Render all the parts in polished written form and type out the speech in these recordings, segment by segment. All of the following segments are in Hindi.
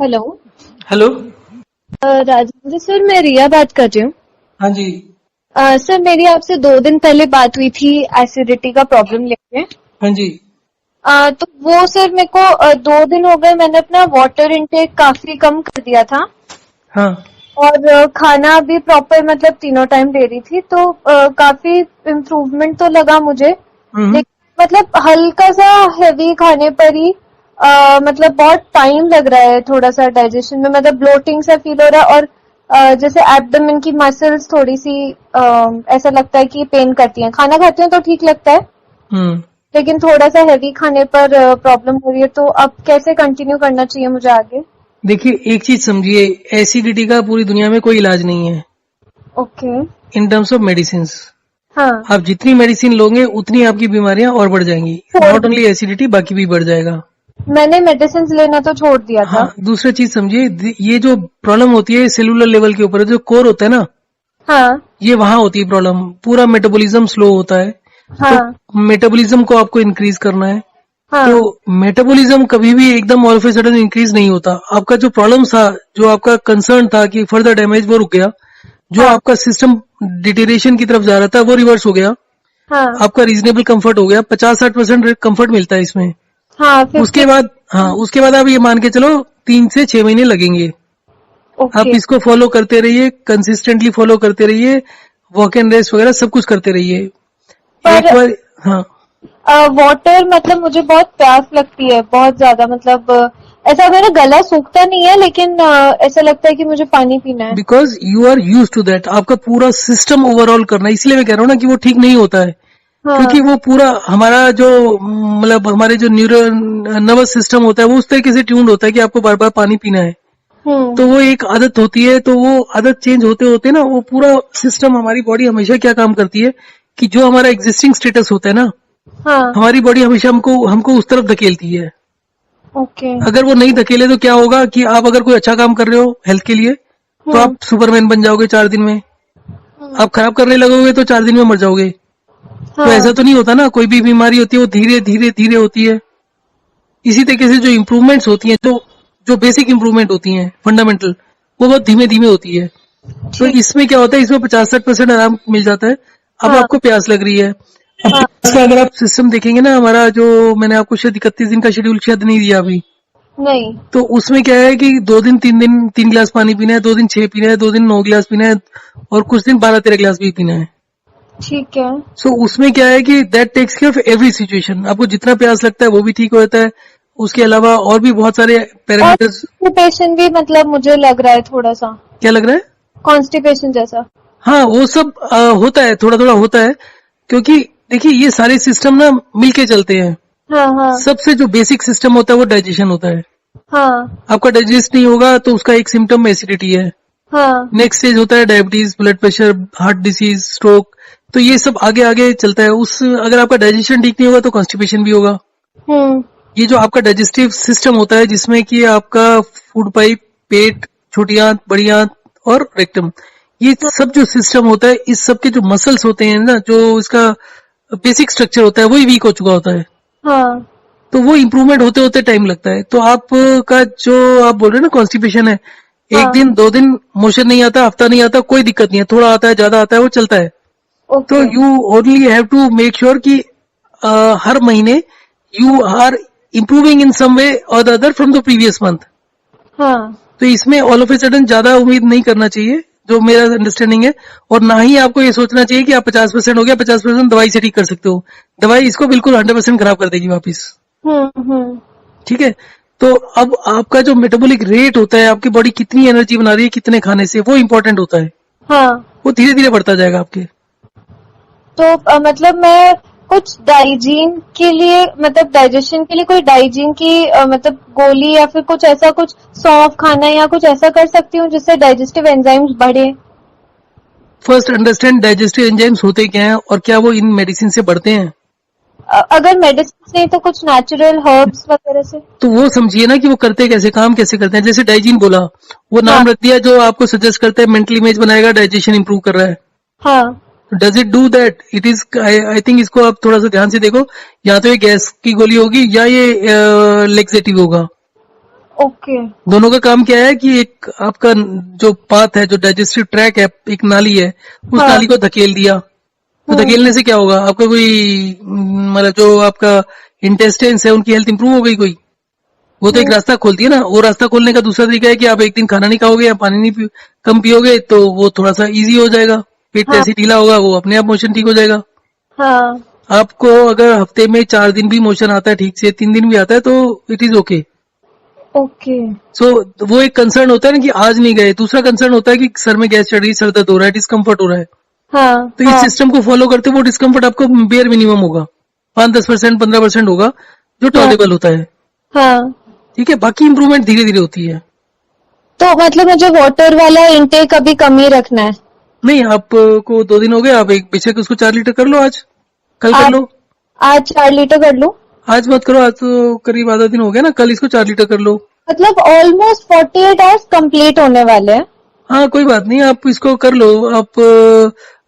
हेलो। हेलो। राजेंद्र सर, मैं रिया बात कर रही हूँ। हाँ जी। सर, मेरी आपसे 2 दिन पहले बात हुई थी एसिडिटी का प्रॉब्लम लेके। हाँ जी। तो वो सर मेरे को 2 दिन हो गए, मैंने अपना वाटर इनटेक काफी कम कर दिया था हाँ। और खाना भी प्रॉपर मतलब तीनों टाइम ले रही थी, तो काफी इम्प्रूवमेंट तो लगा मुझे। हम्म। लेकिन मतलब हल्का सा हेवी खाने पर ही मतलब बहुत टाइम लग रहा है थोड़ा सा डाइजेशन में, मतलब ब्लोटिंग सा फील हो रहा है और जैसे एब्डोमेन की मसल्स थोड़ी सी ऐसा लगता है कि पेन करती हैं। खाना खाती हूँ तो ठीक लगता है, हम्म। लेकिन थोड़ा सा हेवी खाने पर प्रॉब्लम हो रही है। तो अब कैसे कंटिन्यू करना चाहिए मुझे आगे? देखिए, एक चीज समझिए, एसिडिटी का पूरी दुनिया में कोई इलाज नहीं है okay. In terms of medicine. हाँ। आप जितनी मेडिसिन लोगे उतनी आपकी बीमारियां और बढ़ जाएंगी। छोड़ नॉट दी, ओनली एसिडिटी, बाकी भी बढ़ जाएगा। मैंने मेडिसिन लेना तो छोड़ दिया था। हाँ, दूसरा चीज समझिए, ये जो प्रॉब्लम होती है सेलुलर लेवल के ऊपर, जो कोर होता है ना, हाँ ये वहां होती है प्रॉब्लम। पूरा मेटाबॉलिज्म स्लो होता है, तो हाँ मेटाबॉलिज्म को आपको इंक्रीज करना है। तो हाँ मेटाबॉलिज्म कभी भी एकदम all of a sudden increase नहीं होता। आपका जो प्रॉब्लम था, जो आपका कंसर्न था कि फर्दर डैमेज, वो रुक गया। जो हाँ आपका सिस्टम डिटेरिएशन की तरफ जा रहा था वो रिवर्स हो गया। हाँ आपका रीजनेबल कंफर्ट हो गया। 50-60% कंफर्ट मिलता है इसमें। हाँ। 50। उसके बाद, हाँ, उसके बाद आप ये मान के चलो 3 से 6 महीने लगेंगे। आप ओके। इसको फॉलो करते रहिए, कंसिस्टेंटली फॉलो करते रहिए, वॉक एंड रेस्ट वगैरह सब कुछ करते रहिए। पर एक बार, हाँ, वाटर मतलब मुझे बहुत प्यास लगती है, बहुत ज्यादा, मतलब ऐसा मेरा गला सूखता नहीं है, लेकिन ऐसा लगता है कि मुझे पानी पीना है। Because you are used to that. आपका पूरा सिस्टम ओवरऑल करना है, इसलिए मैं कह रहा हूँ ना कि वो ठीक नहीं होता है। क्योंकि हाँ। वो पूरा हमारा जो मतलब हमारे जो न्यूरो नर्वस सिस्टम होता है वो उस तरीके से ट्यून्ड होता है कि आपको बार बार पानी पीना है। हम्म। तो वो एक आदत होती है, तो वो आदत चेंज होते होते ना, वो पूरा सिस्टम, हमारी बॉडी हमेशा क्या काम करती है कि जो हमारा एग्जिस्टिंग स्टेटस होता है ना, हाँ। हमारी बॉडी हमेशा हमको हमको उस तरफ धकेलती है। ओके। अगर वो नहीं धकेले तो क्या होगा कि आप अगर कोई अच्छा काम कर रहे हो हेल्थ के लिए, तो हम्म। आप सुपरमैन बन जाओगे 4 दिन में। हम्म। आप खराब करने लगोगे तो 4 दिन में मर जाओगे। तो हाँ। ऐसा तो नहीं होता ना, कोई भी बीमारी होती है वो धीरे धीरे धीरे होती है। इसी तरीके से जो इम्प्रूवमेंट्स होती हैं, तो जो बेसिक इम्प्रूवमेंट होती हैं फंडामेंटल, वो बहुत धीमे धीमे होती है। तो ठीक। इसमें क्या होता है, इसमें 50-60% आराम मिल जाता है। अब हाँ आपको प्यास लग रही है। अब हाँ। प्यास का अगर आप सिस्टम देखेंगे ना, हमारा जो मैंने आपको शायद 31 दिन का शेड्यूल शायद नहीं दिया अभी, नहीं। तो उसमें क्या है कि 2 दिन 3 दिन 3 गिलास पानी पीना है, 2 दिन 6 पीना है, 2 दिन 9 गिलास पीना है, और कुछ दिन 12-13 गिलास भी पीना है। ठीक है। सो उसमें क्या है कि that takes care of every situation. आपको जितना प्यास लगता है वो भी ठीक हो जाता है। उसके अलावा और भी बहुत सारे और पैरामीटर्स। कॉन्स्टिपेशन भी मतलब मुझे लग रहा है थोड़ा सा, क्या लग रहा है? कॉन्स्टिपेशन जैसा। हाँ, वो सब होता है, थोड़ा थोड़ा होता है। क्योंकि देखिए, ये सारे सिस्टम ना मिलके चलते हैं। हाँ हाँ सबसे जो बेसिक सिस्टम होता है वो डाइजेशन होता है। हाँ आपका डाइजेस्ट नहीं होगा तो उसका एक सिम्टम एसिडिटी है। हाँ। नेक्स्ट स्टेज होता है diabetes, blood pressure, heart disease, stroke. तो ये सब आगे आगे चलता है। उस अगर आपका डाइजेशन ठीक नहीं होगा तो कॉन्स्टिपेशन भी होगा। हम्म। ये जो आपका डाइजेस्टिव सिस्टम होता है, जिसमें कि आपका फूड पाइप, पेट, छोटी आंत, बड़ी आंत और रेक्टम, ये सब जो सिस्टम होता है, इस सब के जो मसल्स होते हैं ना, जो इसका बेसिक स्ट्रक्चर होता है, वही वीक हो चुका होता है। हाँ तो वो इम्प्रूवमेंट होते होते टाइम लगता है। तो आपका जो आप बोल रहे हैं ना कॉन्स्टिपेशन है, एक हाँ। दिन 2 दिन मोशन नहीं आता, हफ्ता नहीं आता, कोई दिक्कत नहीं है। थोड़ा आता है, ज्यादा आता है, वो चलता है। तो okay. You only have to make sure कि हर महीने you are improving in some way और the other from the previous month. हाँ। तो इसमें ऑल ऑफ ए सडन ज्यादा उम्मीद नहीं करना चाहिए, जो मेरा अंडरस्टैंडिंग है। और ना ही आपको ये सोचना चाहिए कि आप 50% हो गया, 50% दवाई से ठीक कर सकते हो। दवाई इसको बिल्कुल 100% खराब कर देगी वापिस। हम्म। ठीक है। तो अब आपका जो मेटाबॉलिक रेट होता है, आपकी बॉडी कितनी एनर्जी बना रही है कितने खाने से, वो इंपॉर्टेंट होता है। हाँ। वो धीरे धीरे बढ़ता जाएगा आपके। तो मतलब मैं कुछ डाइजीन के लिए, मतलब डाइजेशन के लिए कोई डाइजीन की मतलब गोली या फिर कुछ ऐसा, कुछ सौंफ खाना या कुछ ऐसा कर सकती हूँ जिससे डाइजेस्टिव एंजाइम्स बढ़े? फर्स्ट अंडरस्टैंड डाइजेस्टिव एंजाइम्स होते क्या हैं और क्या वो इन मेडिसिन से बढ़ते हैं। अगर मेडिसिन नहीं तो कुछ नेचुरल हर्ब्स वगैरह से। तो वो समझिए ना कि वो करते कैसे, काम कैसे करते हैं। जैसे डाइजीन बोला, वो हाँ नाम रख दिया जो आपको सजेस्ट करता है, मेंटल इमेज बनाएगा, डाइजेशन इंप्रूव कर रहा है। हाँ। Does it do that? It is, I think इसको आप थोड़ा सा ध्यान से देखो। या तो ये गैस की गोली होगी या ये लेक्सेटिव होगा। ओके। दोनों का काम क्या है कि एक आपका जो पाथ है, जो डाइजेस्टिव ट्रैक है, एक नाली है, उस हाँ। नाली को धकेल दिया। तो हम्म। धकेलने से क्या होगा, आपका कोई मतलब जो आपका इंटेस्टाइन्स है उनकी हेल्थ इंप्रूव हो गई कोई? वो तो एक हम्म। रास्ता खोलती है ना। वो रास्ता खोलने का दूसरा तरीका है कि आप एक दिन खाना नहीं खाओगे या पानी नहीं कम पियोगे, तो वो थोड़ा सा इजी हो जाएगा, पेट हाँ। जैसे ढीला होगा, वो अपने आप मोशन ठीक हो जाएगा। हाँ। आपको अगर हफ्ते में 4 दिन भी मोशन आता है ठीक से, 3 दिन भी आता है, तो इट इज ओके। ओके। सो वो एक कंसर्न होता है ना कि आज नहीं गए। दूसरा कंसर्न होता है कि सर में गैस चढ़ रही, सर दर्द हो रहा है, डिस्कम्फर्ट हो रहा है। हाँ। तो इस हाँ। सिस्टम को फॉलो करते वो डिस्कम्फर्ट आपको बेयर मिनिमम होगा, 5-10%, 15% होगा, जो हाँ। टॉलेबल होता है। हाँ। ठीक है, बाकी इंप्रूवमेंट धीरे धीरे होती है। तो मतलब मुझे वाटर वाला इंटेक अभी कम ही रखना है? नहीं, आपको 2 दिन हो गए, आप एक बेशक उसको 4 लीटर कर लो, आज कल कर आज लो। आज 4 लीटर कर लूं? आज मत करो, आज तो करीब आधा दिन हो गया ना, कल इसको 4 लीटर कर लो। मतलब ऑलमोस्ट 48 आवर्स कंप्लीट होने वाले हैं। हाँ कोई बात नहीं, आप इसको कर लो। आप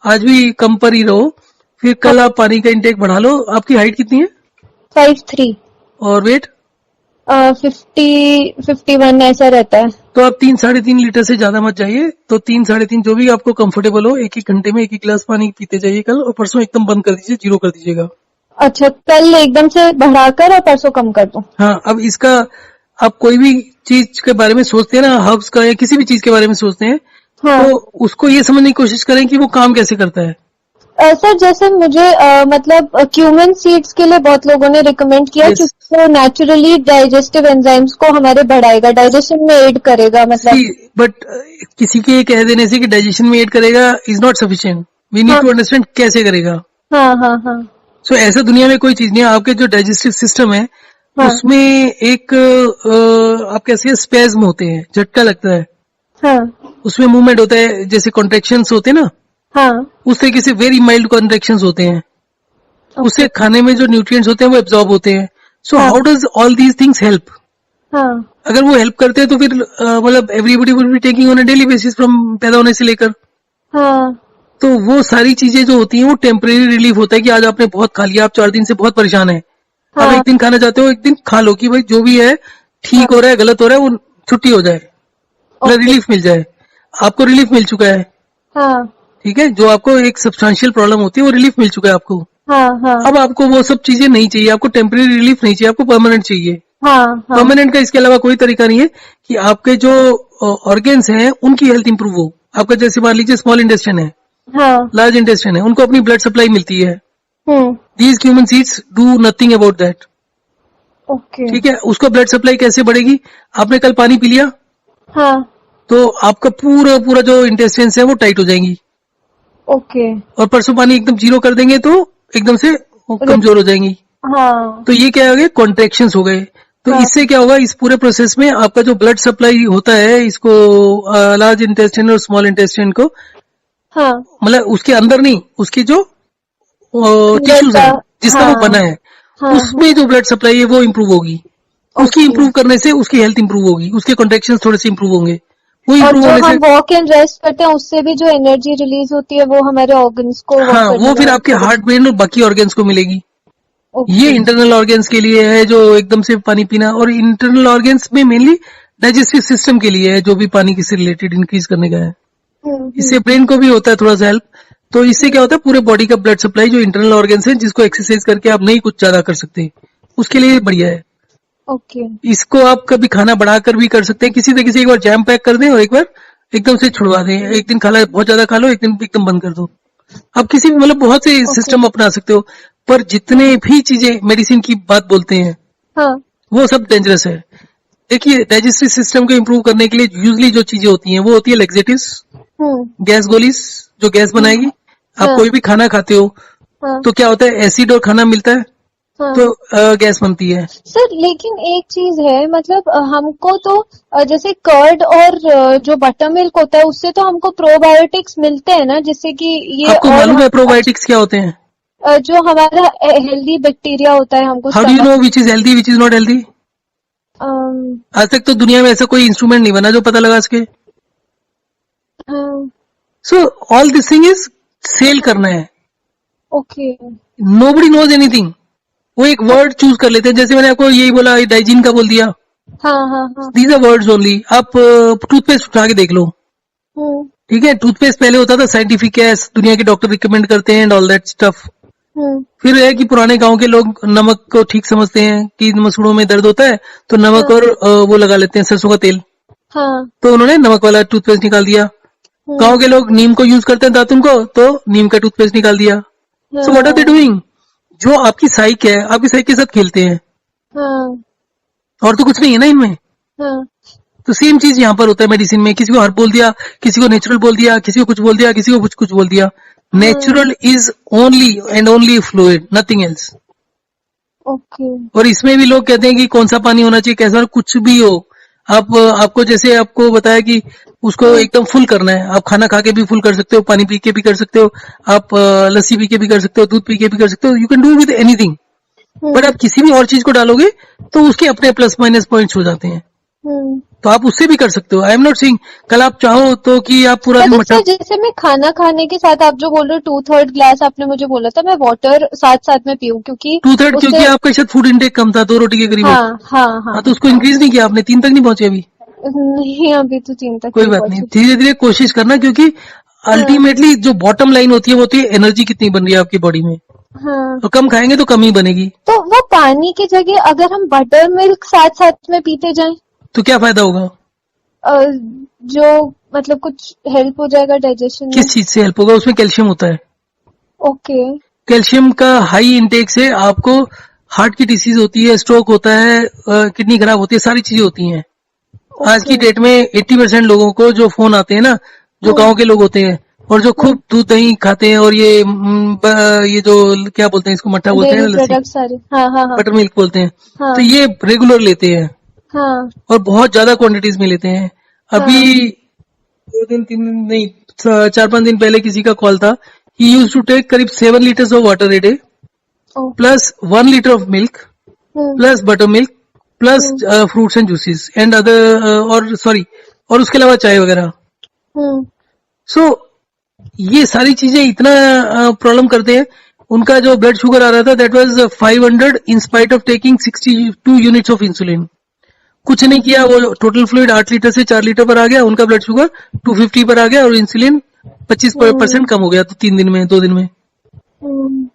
आज भी कम पर ही रहो, फिर हाँ। कल आप पानी का इंटेक बढ़ा लो। आपकी हाइट कितनी है 5'3". और वेट? 51 ऐसा रहता है। तो आप 3-3.5 लीटर से ज्यादा मत जाइए। तो 3-3.5 जो भी आपको कंफर्टेबल हो, एक एक घंटे में एक एक गिलास पानी पीते जाइए कल, और परसों एकदम बंद कर दीजिए, 0 कर दीजिएगा। अच्छा, कल एकदम से बढ़ाकर और परसों कम कर दूं? हाँ, अब इसका आप कोई भी चीज के बारे में सोचते हैं ना, हर्ब्स का या किसी भी चीज के बारे में सोचते हैं, हाँ। तो उसको ये समझने की कोशिश करें कि वो काम कैसे करता है। सर जैसे मुझे मतलब क्यूमन सीड्स के लिए बहुत लोगों ने रिकमेंड किया, यस, क्योंकि वो नेचुरली डाइजेस्टिव एंजाइम्स को हमारे बढ़ाएगा, डाइजेशन में एड करेगा सी, मतलब। बट किसी के कह देने से कि डाइजेशन में एड करेगा is not sufficient. We need हाँ। टू अंडरस्टैंड कैसे करेगा। हाँ। हाँ। हाँ। सो ऐसा दुनिया में कोई चीज नहीं है। आपके जो डाइजेस्टिव सिस्टम है हाँ। उसमें एक आप कैसे स्पेज्म होते हैं, झटका लगता है, हाँ। उसमें मूवमेंट होता है, जैसे कॉन्ट्रेक्शंस होते हैं ना, हाँ। उस तरीके से वेरी माइल्ड कॉन्ट्रेक्शंस होते हैं। ओके। उससे खाने में जो न्यूट्रिएंट्स होते हैं वो एब्जॉर्ब होते हैं। सो हाँ। How does all these things help? हाँ। अगर वो हेल्प करते हैं तो फिर मतलब everybody will be taking on a daily basis, from पैदा होने से लेकर। हाँ। तो वो सारी चीजें जो होती हैं वो टेम्परेरी रिलीफ होता है कि आज आपने बहुत खा लिया, आप 4 दिन से बहुत परेशान है, आप हाँ। एक दिन खाना चाहते हो, एक दिन खा लो कि भाई जो भी है हाँ। ठीक हो रहा है, गलत हो रहा है, वो छुट्टी हो जाए, मतलब ओके। रिलीफ मिल जाए। आपको रिलीफ मिल चुका है। हाँ। ठीक है, जो आपको एक सब्सटेंशियल प्रॉब्लम होती है वो रिलीफ मिल चुका है आपको। हाँ। हाँ। अब आपको वो सब चीजें नहीं चाहिए, आपको टेम्परेरी रिलीफ नहीं चाहिए, आपको परमानेंट चाहिए। हाँ। हाँ। परमानेंट का इसके अलावा कोई तरीका नहीं है कि आपके जो ऑर्गेन्स हैं उनकी हेल्थ इंप्रूव हो। आपका जैसे मान लीजिए स्मॉल इंटेस्टाइन है, हाँ। लार्ज इंटेस्टाइन है, उनको अपनी ब्लड सप्लाई मिलती है। Hmm. These human seeds do nothing about that. Okay. ठीक है, उसको ब्लड सप्लाई कैसे बढ़ेगी? आपने कल पानी पी लिया हाँ। तो आपका पूरा पूरा जो इंटेस्टाइन्स है वो टाइट हो जाएंगी, ओके। और परसों पानी एकदम 0 कर देंगे तो एकदम से वो कमजोर हो जाएंगी। हाँ। तो ये क्या हो गए, कॉन्ट्रेक्शंस हो गए। तो हाँ। इससे क्या होगा, इस पूरे प्रोसेस में आपका जो ब्लड सप्लाई होता है इसको लार्ज इंटेस्टाइन और स्मॉल इंटेस्टाइन को, हाँ। मतलब उसके अंदर नहीं, उसकी जो अंदर टिश्यूज का। है जिसका वो हाँ। बना है, हाँ। उसमें जो ब्लड सप्लाई है वो इम्प्रूव होगी। उसकी ओके। इम्प्रूव करने से उसकी हेल्थ इंप्रूव होगी, उसके कॉन्ट्रेक्शन थोड़े से इंप्रूव होंगे, वो और इंप्रूव जो होने से हम वॉक एंड रेस्ट करते हैं उससे भी जो एनर्जी रिलीज होती है वो हमारे ऑर्गन्स को वर्क हाँ करने वो में फिर हेल्प आपके हार्ट, करेगी। ब्रेन और बाकी ऑर्गन्स को मिलेगी। ये ओके। इंटरनल ऑर्गन्स के लिए है, जो एकदम से पानी पीना, और इंटरनल ऑर्गन्स में मेनली डाइजेस्टिव सिस्टम के लिए है, जो भी पानी की से रिलेटेड इंक्रीज करने का है। इससे हम्म। ब्रेन को भी होता है थोड़ा सा हेल्प। तो इससे क्या होता है, पूरे बॉडी का ब्लड सप्लाई जो इंटरनल ऑर्गन्स है, जिसको एक्सरसाइज करके आप नहीं कुछ ज्यादा कर सकते, उसके लिए बढ़िया है। ओके। इसको आप कभी खाना बढ़ाकर भी कर सकते हैं, किसी तरीके से एक बार जैम पैक कर दें और एक बार एकदम से छुड़वा दें। एक दिन खाना बहुत ज्यादा खा लो, एक दिन एकदम बंद कर दो। आप किसी भी मतलब बहुत से ओके। सिस्टम अपना सकते हो, पर जितने भी चीजें मेडिसिन की बात बोलते हैं हाँ। वो सब डेंजरस है। देखिए, डाइजेस्टिव सिस्टम को इंप्रूव करने के लिए यूजली जो चीजें होती हैं वो होती है लेक्सेटिव्स, हम्म। गैस गोलीज, जो गैस बनाएगी। आप हाँ। कोई भी खाना खाते हो हाँ। तो क्या होता है, एसिड और खाना मिलता है हाँ। तो गैस बनती है। सर लेकिन एक चीज है, मतलब हमको तो जैसे कर्ड और जो बटर मिल्क होता है उससे तो हमको प्रोबायोटिक्स मिलते हैं ना, जिससे कि ये आपको और मालूम है अच्छा, प्रोबायोटिक्स क्या होते हैं? जो हमारा हेल्दी बैक्टीरिया होता है हमको how do you stomach. Know which is healthy which is not healthy? आज तक तो दुनिया में ऐसा कोई इंस्ट्रूमेंट नहीं बना जो पता लगा सके। So all this thing is sell करना है। ओके। Nobody knows anything. वो एक वर्ड चूज कर लेते हैं, जैसे मैंने आपको यही बोला, डाइजीन का बोल दिया, हाँ हाँ हाँ। These are words only. आप टूथपेस्ट उठा के देख लो, हम्म ठीक है। टूथपेस्ट पहले होता था साइंटिफिक है, दुनिया के डॉक्टर रिकमेंड करते हैं एंड ऑल दैट स्टफ। हम्म। फिर है कि पुराने गांव के लोग नमक को ठीक समझते हैं कि मसूड़ों में दर्द होता है तो नमक हाँ और वो लगा लेते हैं, सरसों का तेल। हाँ। तो उन्होंने नमक वाला टूथपेस्ट निकाल दिया। गांव हम्म। के लोग नीम को यूज करते हैं दातुन को, तो नीम का टूथपेस्ट निकाल दिया। सो व्हाट आर दे हाँ डूइंग? जो आपकी साइक है, आपकी साइक के साथ खेलते हैं, हाँ और तो कुछ नहीं है ना इनमें। हाँ। तो सेम चीज यहाँ पर होता है मेडिसिन में। किसी को हर्ब बोल दिया, किसी को नेचुरल बोल दिया, किसी को कुछ बोल दिया, किसी को कुछ कुछ बोल दिया। हाँ। Natural is only and only fluid, nothing else. Okay. और इसमें भी लोग कहते हैं कि कौन सा पानी होना चाहिए, कैसा, कुछ भी हो। आप आपको जैसे आपको बताया कि उसको हम्म एकदम फुल करना है, आप खाना खा के भी फुल कर सकते हो, पानी पी के भी कर सकते हो, आप लस्सी पी के भी कर सकते हो, दूध पी के भी कर सकते हो, you can do with anything. But hmm आप किसी भी और चीज को डालोगे तो उसके अपने प्लस माइनस पॉइंट्स हो जाते हैं। हम्म। तो आप उससे भी कर सकते हो। आई एम नॉट सेइंग कल आप चाहो तो कि आप पूरा दिन मतलब मठा। सर जैसे मैं खाना खाने के साथ आप जो बोल रहे हो 2/3 ग्लास आपने मुझे बोला था मैं वाटर साथ साथ में पीऊँ क्योंकि 2/3 क्योंकि उससे। आपका शायद फूड इंटेक कम था, 2 रोटी के करीब होता। हाँ हाँ हाँ हाँ, तो उसको हाँ। इंक्रीज नहीं किया आपने, 3 तक नहीं पहुंचे अभी। नहीं अभी तो 3 तक कोई नहीं बात नहीं, पहुंची। धीरे धीरे कोशिश करना, क्योंकि हाँ अल्टीमेटली जो बॉटम लाइन होती है वो होती है एनर्जी कितनी बन रही है आपकी बॉडी में। हाँ। और कम खाएंगे तो कम ही बनेगी। तो वो पानी की जगह अगर हम बटर मिल्क साथ साथ में पीते जाएं तो क्या फायदा होगा? अ, जो मतलब कुछ हेल्प हो जाएगा डाइजेशन में। किस चीज से हेल्प होगा? उसमें कैल्शियम होता है। ओके। कैल्शियम का हाई इंटेक से आपको हार्ट की डिसीज होती है, स्ट्रोक होता है, किडनी खराब होती है, सारी चीजें होती हैं। आज ओके। की डेट में 80% लोगों को जो फोन आते हैं ना, जो हम्म गांव के लोग होते हैं और जो हम्म। खूब दूध दही खाते हैं, और ये जो क्या बोलते हैं इसको, मट्ठा बोलते हैं डेयरी ना, लस्सी, प्रोडक्ट सारे हाँ हाँ हाँ बटर मिल्क बोलते हैं। तो हाँ ये रेगुलर लेते हैं हाँ और बहुत ज्यादा क्वांटिटीज में लेते हैं। अभी हाँ। 2 दिन 3 दिन नहीं, 4 5 दिन पहले किसी का कॉल था। ही यूज टू टेक करीब 7 liters of water a day, oh. Plus 1 liter of milk, hmm plus butter milk, plus hmm fruits and juices and other, और सॉरी, और उसके अलावा चाय वगैरह। हम्म। सो ये सारी चीजें इतना प्रॉब्लम करते हैं। उनका जो ब्लड शुगर आ रहा था that was 500 in spite of taking 62 units of insulin. कुछ नहीं किया, वो टोटल फ्लूइड 8 लीटर से 4 लीटर पर आ गया, उनका ब्लड शुगर 250 पर आ गया, और इंसुलिन 25% हम्म कम हो गया, तो 3 दिन में, 2 दिन में। हम्म।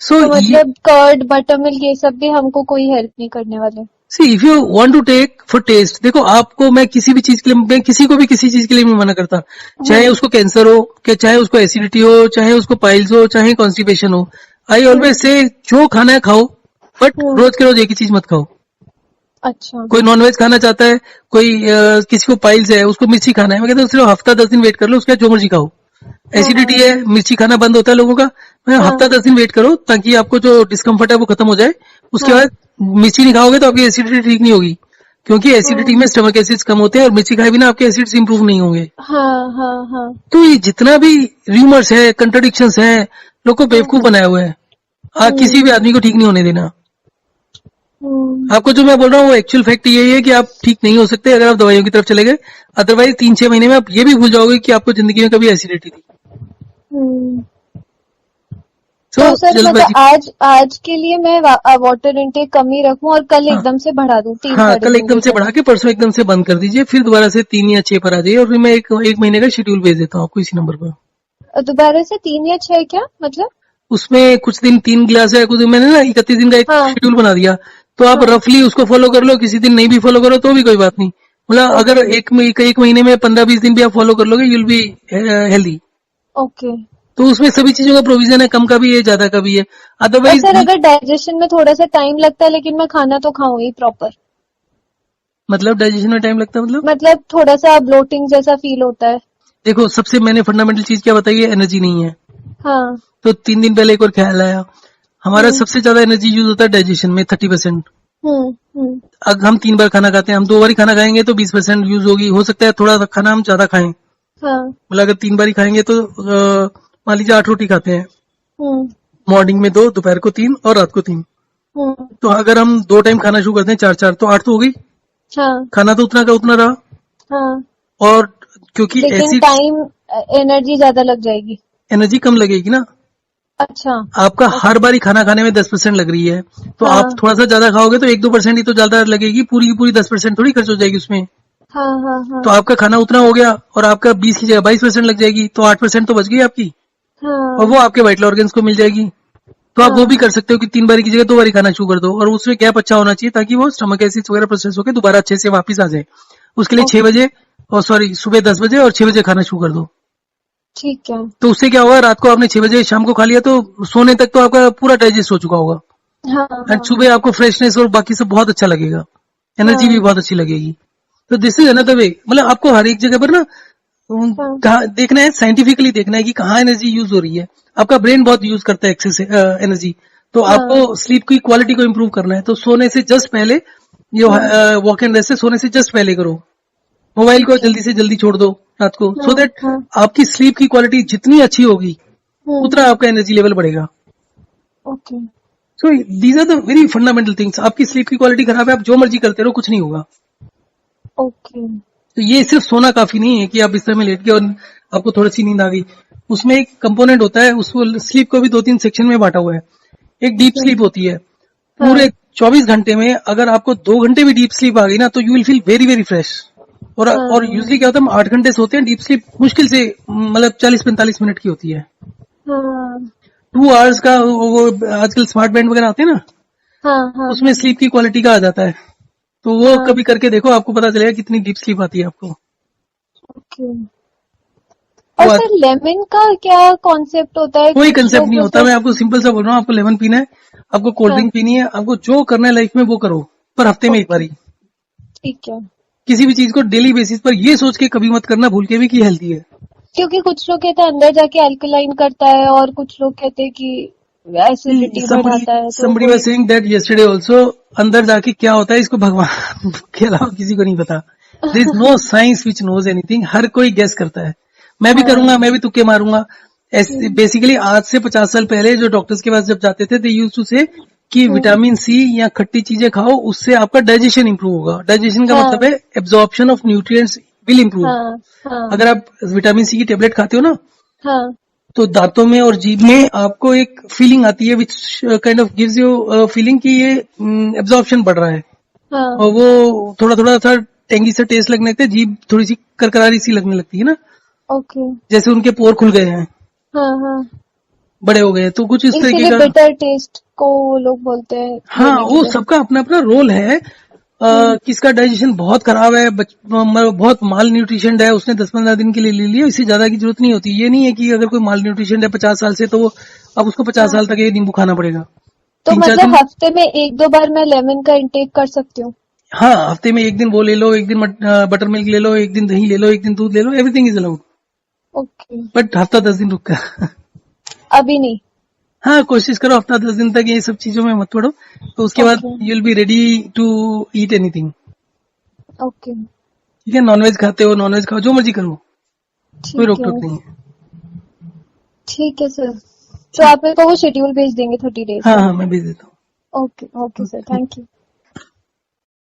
सो तो मतलब कर्ड बटर मिल्क ये सब भी हमको कोई हेल्प नहीं करने वाले। See if you want to take for test, देखो आपको मैं किसी भी चीज के लिए, मैं किसी को भी किसी चीज के लिए नहीं मना करता, चाहे हम्म उसको कैंसर हो, कि चाहे उसको एसिडिटी हो, चाहे उसको पाइल्स हो, चाहे कॉन्स्टिपेशन हो। आई हम्म ऑलवेज से जो खाना है खाओ, बट हम्म। रोज के रोज एक ही चीज मत खाओ। अच्छा। कोई नॉनवेज खाना चाहता है, कोई किसी को पाइल्स है, उसको मिर्ची खाना है, मैं कहता हूँ सिर्फ हफ्ता 10 दिन वेट कर लो, उसके बाद जो मर्जी खाओ। हाँ एसिडिटी है, मिर्ची खाना बंद होता है लोगों का, मैं हाँ हफ्ता 10 दिन वेट करो ताकि आपको जो डिस्कम्फर्ट है वो खत्म हो जाए। उसके हाँ बाद मिर्ची नहीं खाओगे तो आपकी एसिडिटी ठीक नहीं होगी, क्योंकि एसिडिटी हाँ में स्टमक एसिड्स कम होते हैं, और मिर्ची खाए बिना आपके एसिड्स इंप्रूव नहीं होंगे। हाँ हाँ हाँ। तो ये जितना भी रूमर्स है, कंट्रोडिक्शंस है, लोग को बेवकूफ हम्म बनाया हुआ है। किसी भी हम्म आदमी को ठीक नहीं होने देना। हम्म। आपको जो मैं बोल रहा हूँ वो एक्चुअल फैक्ट यही है कि आप ठीक नहीं हो सकते अगर आप दवाइयों की तरफ चले गए। अदरवाइज 3 6 महीने में आप ये भी भूल जाओगे कि आपको जिंदगी में कभी एसिडिटी थी। हम्म। सो तो सर मतलब जल्दबाजी। आज आज के लिए मैं वाटर इनटेक कम ही रखूं और कल हाँ, एकदम से बढ़ा दूं 3 हाँ, साढ़े कल तीन एकदम से लीटर बढ़ा के परसों एकदम से बंद कर दीजिए, फिर दोबारा से 3 या 6 पर आ जाइए, और फिर मैं एक महीने का शेड्यूल भेज देता हूँ आपको इसी नंबर पर। दोबारा से 3 या 6 क्या मतलब। उसमें कुछ दिन 3 गिलास है, कुछ दिन मैंने ना 31 दिन का एक हाँ शेड्यूल बना दिया। तो आप हाँ। रफली उसको फॉलो कर लो, किसी दिन नहीं भी फॉलो करो तो भी कोई बात नहीं। मतलब अगर ओके एक महीने में 15 20 दिन भी आप फॉलो कर लोगे, यूल बी हेल्दी। ओके। तो उसमें सभी चीजों का प्रोविजन है, कम का भी है, ज्यादा का भी है। और अदरवाइज सर अगर डाइजेशन में थोड़ा सा टाइम लगता है लेकिन मैं खाना तो खाऊं ही प्रॉपर। मतलब डाइजेशन में टाइम लगता है, मतलब मतलब थोड़ा सा ब्लोटिंग जैसा फील होता है। देखो सबसे मैंने फंडामेंटल चीज क्या बताई है, एनर्जी नहीं है। हाँ। तो 3 दिन पहले एक और ख्याल आया, हमारा हम्म सबसे ज्यादा एनर्जी यूज होता है डाइजेशन में, 30%। हम्म। अगर हम 3 बार खाना खाते हैं, हम 2 बार ही खाना खाएंगे तो 20% यूज होगी। हो सकता है थोड़ा सा खाना हम ज्यादा खाएं, हाँ। मतलब अगर 3 बार ही खाएंगे तो मान लीजिए 8 रोटी खाते हैं, हम्म मॉर्निंग में 2, दोपहर को 3 और रात को 3। हम्म। तो अगर हम 2 टाइम खाना शुरू करते हैं, 4 4, तो 8 तो हो गई। हाँ खाना तो उतना का उतना रहा। हाँ। और क्योंकि लेकिन एसिड्स, टाइम एनर्जी ज्यादा लग जाएगी। एनर्जी कम लगेगी ना। अच्छा। आपका हर बारी खाना खाने में 10% लग रही है, तो आप हाँ थोड़ा सा ज्यादा खाओगे तो 1-2% ही तो ज्यादा लगेगी, पूरी की पूरी 10% थोड़ी खर्च हो जाएगी उसमें। हाँ हाँ हाँ तो आपका खाना उतना हो गया और आपका 20 की जगह 22% लग जाएगी, तो 8% तो बच गई आपकी, और हाँ वो आपके वाइटल ऑर्गन्स को मिल जाएगी। तो आप वो भी हाँ। कर सकते हो कि 3 बारी की जगह 2 बारी खाना शुरू कर दो, और उसमें गैप अच्छा होना चाहिए ताकि वो स्टमक एसिड्स वगैरह प्रोसेस होकर दोबारा अच्छे से वापस आ जाए। उसके लिए 6 ओके। बजे, और सॉरी, सुबह 10 बजे और 6 बजे खाना शुरू कर दो। ठीक है। तो उससे क्या होगा, रात को आपने 6 बजे शाम को खा लिया तो सोने तक तो आपका पूरा डाइजेस्ट हो चुका होगा, हाँ एंड हाँ सुबह आपको फ्रेशनेस और बाकी सब बहुत अच्छा लगेगा, एनर्जी भी हाँ बहुत अच्छी लगेगी। तो दिस इज अनदर वे, मतलब आपको हर एक जगह पर ना हाँ कहाँ देखना है, साइंटिफिकली देखना है कि कहाँ एनर्जी यूज हो रही है। आपका ब्रेन बहुत यूज करता है एक्सेस एनर्जी, तो हाँ। आपको स्लीप की क्वालिटी को इम्प्रूव करना है, तो सोने से जस्ट पहले जो हम्म। वॉक एंड रेस्ट है, सोने से जस्ट पहले करो। मोबाइल को ठीक है। जल्दी से जल्दी छोड़ दो रात को, सो हाँ दैट हाँ। आपकी स्लीप की क्वालिटी जितनी अच्छी होगी हम्म। उतना आपका एनर्जी लेवल बढ़ेगा। Okay. So these are the very fundamental things. आपकी स्लीप की क्वालिटी खराब है, आप जो मर्जी करते रहो, कुछ नहीं होगा। ओके। तो ये सिर्फ सोना काफी नहीं है कि आप बिस्तर में लेट गए और आपको थोड़ी सी नींद आ गई। उसमें एक कंपोनेंट होता है, उसको स्लीप को भी 2-3 सेक्शन में बांटा हुआ है। एक डीप ओके। स्लीप होती है, पूरे हाँ 24 घंटे में अगर आपको 2 घंटे भी डीप स्लीप आ गई ना, तो you will feel very very fresh. और हाँ यूजली क्या होता है, हम 8 घंटे सोते हैं, डीप स्लीप मुश्किल से मतलब 40-45 मिनट की होती है। हाँ 2 आवर्स का वो आजकल स्मार्ट बैंड वगैरह आते हैं ना, हाँ हाँ उसमें हाँ। स्लीप की क्वालिटी का आ जाता है। तो वो हाँ। कभी करके देखो, आपको पता चलेगा कितनी डीप स्लीप आती है आपको। ओके। और वो सर लेमन का क्या कॉन्सेप्ट होता है? कोई कुछ कंसेप्ट लोग नहीं होता, बोलते हैं। मैं आपको सिंपल सा बोल रहा हूँ, आपको लेमन पीना है, आपको कोल्ड हाँ। ड्रिंक पीनी है, आपको जो करना है लाइफ में वो करो, पर हफ्ते में एक ओके। बारी। ठीक है। किसी भी चीज को डेली बेसिस पर ये सोच के कभी मत करना भूल के भी कि हेल्थी है। क्योंकि कुछ लोग कहते हैं अंदर जाके अल्कलाइन करता है और कुछ लोग कहते हैं कि एसिडिटी somebody बढ़ाता है, तो somebody was कोई। saying that yesterday also, अंदर जाके क्या होता है इसको भगवान के अलावा किसी को नहीं पता। There is no science which knows anything, हर कोई गेस करता है। मैं भी हाँ। करूंगा, मैं भी तुक्के मारूंगा। ऐसे हम्म। बेसिकली आज से 50 साल पहले जो डॉक्टर्स के पास जब जाते थे, दे यूज्ड टू से कि हम्म। विटामिन सी या खट्टी चीजें खाओ, उससे आपका डाइजेशन इंप्रूव होगा। डाइजेशन का मतलब हाँ है absorption of nutrients will improve. हाँ हाँ अगर आप विटामिन सी की टेबलेट खाते हो ना, हाँ तो दांतों में और जीभ में आपको एक फीलिंग आती है, which kind of gives you feeling कि ये एब्जॉर्प्शन बढ़ रहा है। हाँ। और वो थोड़ा थोड़ा सा टेंगी सा टेस्ट लगने लगता है, जीभ थोड़ी सी करकरारी सी लगने लगती है ना, ओके। जैसे उनके पोर खुल गए हैं, हाँ हाँ। बड़े हो गए हैं, तो कुछ इस तरीके इसीलिए का। बिटर टेस्ट को वो लोग बोलते हैं हाँ, लेने के वो लिए। सबका अपना अपना रोल है। हम्म। किसका डाइजेशन बहुत खराब है, बहुत माल न्यूट्रिशन है, उसने 10-15 दिन के लिए ले लिया, इससे ज्यादा की जरूरत नहीं होती। ये नहीं है कि अगर कोई माल न्यूट्रिशन है 50 साल से, तो वो अब उसको 50 हाँ। साल तक ये नींबू खाना पड़ेगा। तो 3-4 मतलब दिन, हफ्ते में 1-2 बार मैं लेमन का इंटेक कर सकती हूँ? हाँ, हफ्ते में एक दिन वो ले लो, एक दिन बटर मिल्क ले लो, एक दिन दही ले लो, एक दिन दूध ले लो, everything is allowed. Okay. But हफ्ता 10 दिन रुक कर अभी नहीं। हाँ, कोशिश करो हफ्ता 10 दिन तक ये सब चीजों में मत पड़ो, तो उसके बाद okay. You will be ready to eat anything. Okay. ठीक है, नॉनवेज खाते हो नॉनवेज खाओ, जो मर्जी करो, कोई ठीक रोक है। टोक नहीं है। ठीक है सर। तो आप मेरे को वो शेड्यूल भेज देंगे 30 डेज हाँ का? हाँ, मैं भेज देता हूँ। Okay okay sir, thank you.